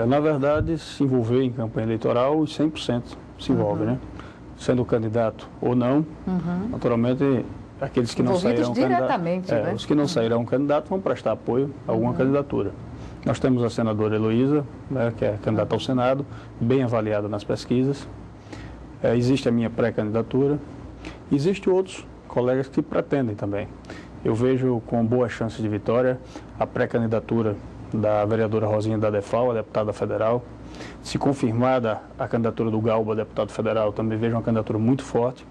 Na verdade, se envolver em campanha eleitoral, os 100% se envolve, né? Sendo candidato ou não, naturalmente, aqueles que não sairão diretamente, né? Os que não sairão candidato vão prestar apoio a alguma candidatura. Nós temos a senadora Heloísa, né, que é candidata ao Senado, bem avaliada nas pesquisas. Existe a minha pré-candidatura. Existem outros colegas que pretendem também. Eu vejo com boa chance de vitória a pré-candidatura da vereadora Rosinha da Defal, a deputada federal. Se confirmada a candidatura do Galba, deputado federal, também vejo uma candidatura muito forte.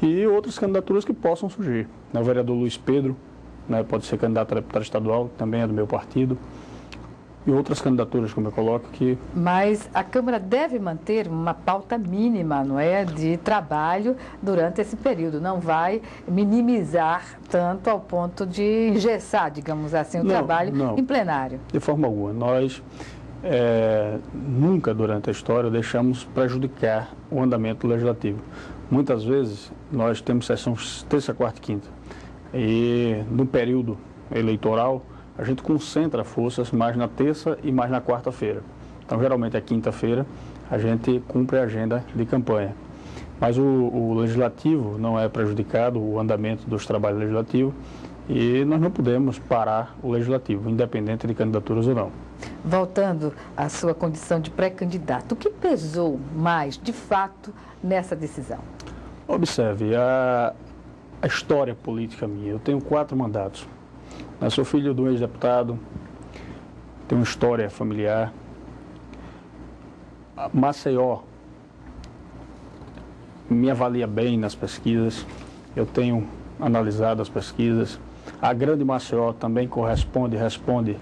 E outras candidaturas que possam surgir. O vereador Luiz Pedro, né, pode ser candidato a deputado estadual, também é do meu partido. E outras candidaturas, como eu coloco, que... Mas a Câmara deve manter uma pauta mínima, não é, de trabalho durante esse período. Não vai minimizar tanto ao ponto de engessar, digamos assim, o trabalho em plenário. De forma alguma. Nós nunca, durante a história, deixamos prejudicar o andamento legislativo. Muitas vezes, nós temos sessão terça, quarta e quinta. E no período eleitoral, a gente concentra forças mais na terça e mais na quarta-feira. Então, geralmente, a quinta-feira, a gente cumpre a agenda de campanha. Mas o legislativo não é prejudicado, o andamento dos trabalhos legislativos, e nós não podemos parar o legislativo, independente de candidaturas ou não. Voltando à sua condição de pré-candidato, o que pesou mais, de fato, nessa decisão? Observe, a história política minha. Eu tenho 4 mandatos. Eu sou filho de um ex-deputado, tenho uma história familiar. Maceió me avalia bem nas pesquisas, eu tenho analisado as pesquisas. A Grande Maceió também responde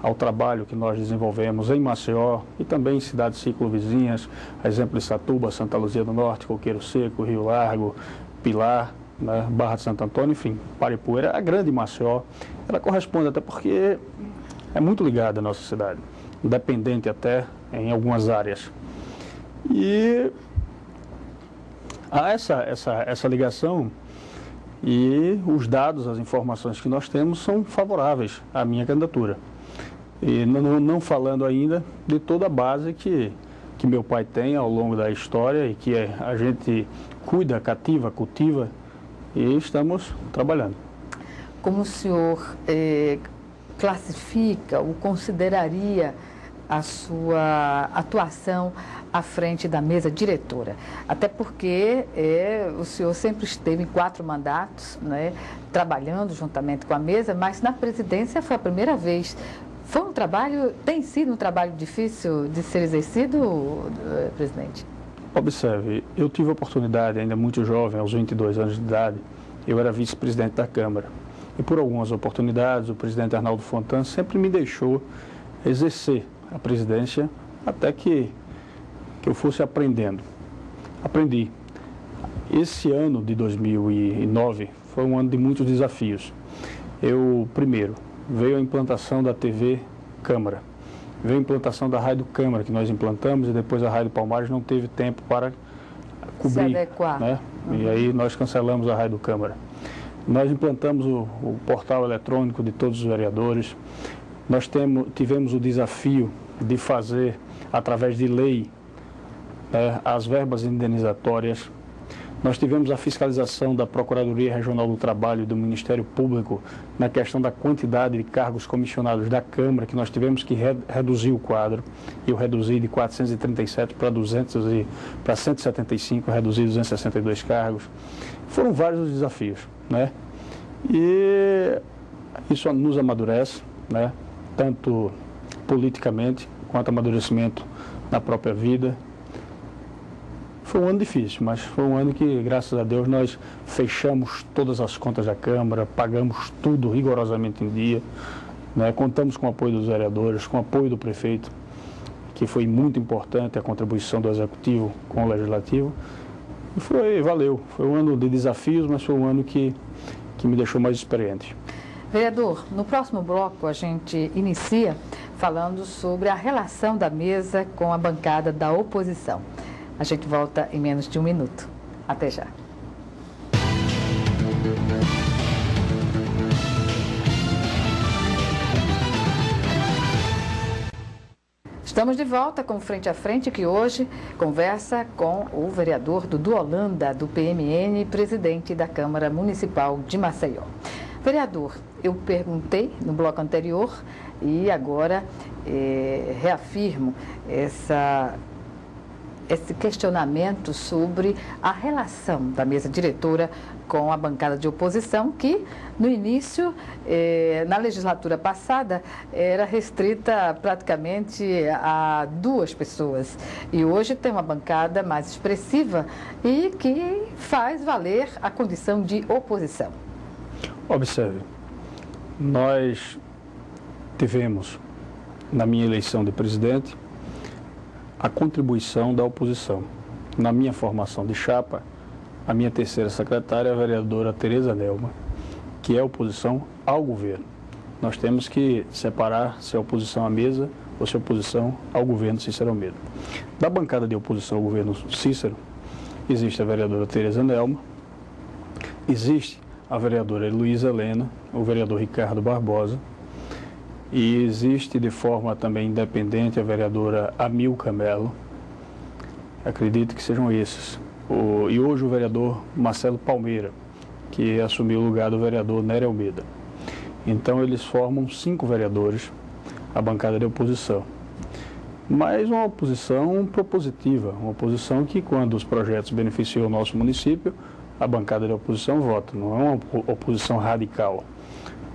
ao trabalho que nós desenvolvemos em Maceió e também em cidades ciclovizinhas, a exemplo de Satuba, Santa Luzia do Norte, Coqueiro Seco, Rio Largo, Pilar, né, Barra de Santo Antônio, enfim, Paripueira. A Grande Maceió, ela corresponde até porque é muito ligada à nossa cidade, independente até em algumas áreas. E há essa ligação e os dados, as informações que nós temos são favoráveis à minha candidatura. E não falando ainda de toda a base que meu pai tem ao longo da história e que a gente cuida, cativa, cultiva e estamos trabalhando. Como o senhor classifica ou consideraria a sua atuação à frente da mesa diretora? Até porque o senhor sempre esteve em 4 mandatos, né, trabalhando juntamente com a mesa, mas na presidência foi a primeira vez. Foi um trabalho, tem sido um trabalho difícil de ser exercido, presidente? Observe, eu tive a oportunidade, ainda muito jovem, aos 22 anos de idade, eu era vice-presidente da Câmara. E por algumas oportunidades, o presidente Arnaldo Fontan sempre me deixou exercer a presidência até que eu fosse aprendendo. Aprendi. Esse ano de 2009 foi um ano de muitos desafios. Primeiro, veio a implantação da TV Câmara, veio a implantação da Rádio Câmara, que nós implantamos, e depois a Rádio Palmares não teve tempo para cobrir. Se adequar. Né? E aí nós cancelamos a Rádio Câmara. Nós implantamos o portal eletrônico de todos os vereadores. Nós tivemos o desafio de fazer, através de lei, as verbas indenizatórias. Nós tivemos a fiscalização da Procuradoria Regional do Trabalho e do Ministério Público na questão da quantidade de cargos comissionados da Câmara, que nós tivemos que reduzir o quadro. Eu reduzi de 437 para 175, reduzi 262 cargos. Foram vários os desafios, né? E isso nos amadurece, né? Tanto politicamente quanto amadurecimento na própria vida. Foi um ano difícil, mas foi um ano que, graças a Deus, nós fechamos todas as contas da Câmara, pagamos tudo rigorosamente em dia, né? Contamos com o apoio dos vereadores, com o apoio do prefeito, que foi muito importante a contribuição do Executivo com o Legislativo. E valeu. Foi um ano de desafios, mas foi um ano que me deixou mais experiente. Vereador, no próximo bloco a gente inicia falando sobre a relação da mesa com a bancada da oposição. A gente volta em menos de 1 minuto. Até já. Estamos de volta com Frente a Frente, que hoje conversa com o vereador Dudu Holanda, do PMN, presidente da Câmara Municipal de Maceió. Vereador, eu perguntei no bloco anterior e agora reafirmo esse questionamento sobre a relação da mesa diretora com a bancada de oposição, que no início, na legislatura passada, era restrita praticamente a 2 pessoas. E hoje tem uma bancada mais expressiva e que faz valer a condição de oposição. Observe, nós tivemos, na minha eleição de presidente, a contribuição da oposição. Na minha formação de chapa, a minha terceira secretária é a vereadora Tereza Nelma, que é oposição ao governo. Nós temos que separar se é oposição à mesa ou se é oposição ao governo Cícero Almeida. Da bancada de oposição ao governo Cícero, existe a vereadora Tereza Nelma, existe a vereadora Heloísa Helena, o vereador Ricardo Barbosa, e existe de forma também independente a vereadora Amilca Melo. Acredito que sejam esses. E hoje o vereador Marcelo Palmeira, que assumiu o lugar do vereador Nery Almeida. Então eles formam 5 vereadores, a bancada de oposição. Mas uma oposição propositiva, uma oposição que, quando os projetos beneficiam o nosso município, a bancada de oposição vota, não é uma oposição radical.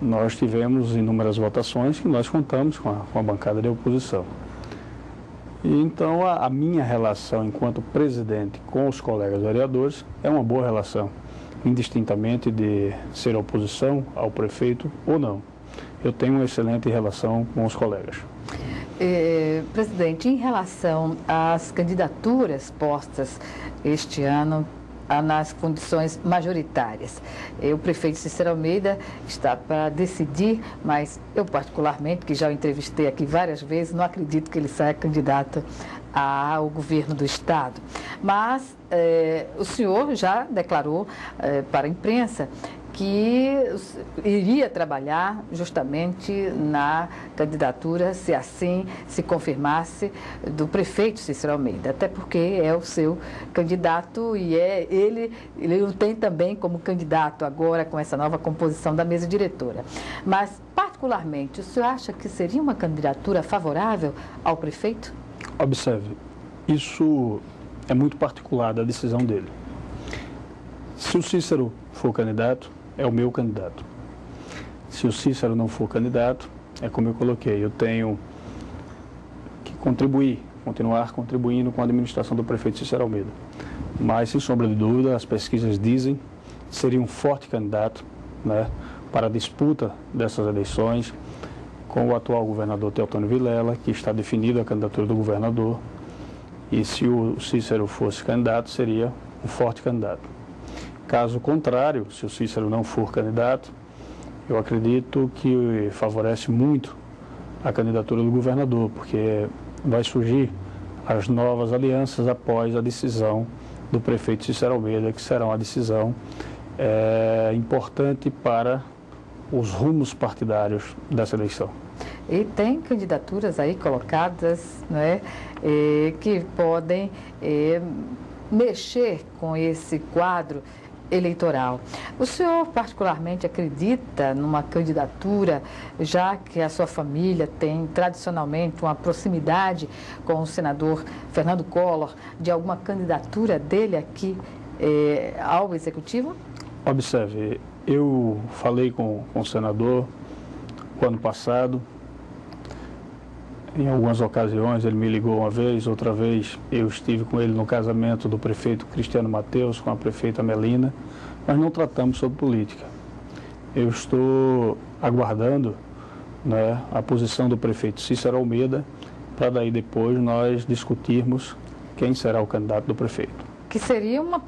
Nós tivemos inúmeras votações que nós contamos com a bancada de oposição. E então a minha relação enquanto presidente com os colegas vereadores é uma boa relação, indistintamente de ser oposição ao prefeito ou não. Eu tenho uma excelente relação com os colegas. Presidente, em relação às candidaturas postas este ano, nas condições majoritárias. O prefeito Cícero Almeida está para decidir, mas eu particularmente, que já o entrevistei aqui várias vezes, não acredito que ele saia candidato ao governo do Estado. Mas o senhor já declarou para a imprensa que iria trabalhar justamente na candidatura, se assim se confirmasse, do prefeito Cícero Almeida, até porque é o seu candidato e ele o tem também como candidato agora com essa nova composição da mesa diretora. Mas, particularmente, o senhor acha que seria uma candidatura favorável ao prefeito? Observe, isso é muito particular da decisão dele. Se o Cícero for candidato, é o meu candidato. Se o Cícero não for candidato, é como eu coloquei, eu tenho que continuar contribuindo com a administração do prefeito Cícero Almeida. Mas, sem sombra de dúvida, as pesquisas dizem que seria um forte candidato, né, para a disputa dessas eleições com o atual governador Teotônio Vilela, que está definida a candidatura do governador. E se o Cícero fosse candidato, seria um forte candidato. Caso contrário, se o Cícero não for candidato, eu acredito que favorece muito a candidatura do governador, porque vai surgir as novas alianças após a decisão do prefeito Cícero Almeida, que será uma decisão importante para os rumos partidários dessa eleição. E tem candidaturas aí colocadas, né, que podem mexer com esse quadro eleitoral. O senhor particularmente acredita numa candidatura, já que a sua família tem tradicionalmente uma proximidade com o senador Fernando Collor, de alguma candidatura dele aqui ao Executivo? Observe, eu falei com o senador o ano passado. Em algumas ocasiões ele me ligou uma vez, outra vez eu estive com ele no casamento do prefeito Cristiano Mateus com a prefeita Melina, mas não tratamos sobre política. Eu estou aguardando, né, a posição do prefeito Cícero Almeida, para daí depois nós discutirmos quem será o candidato do prefeito. Que seria uma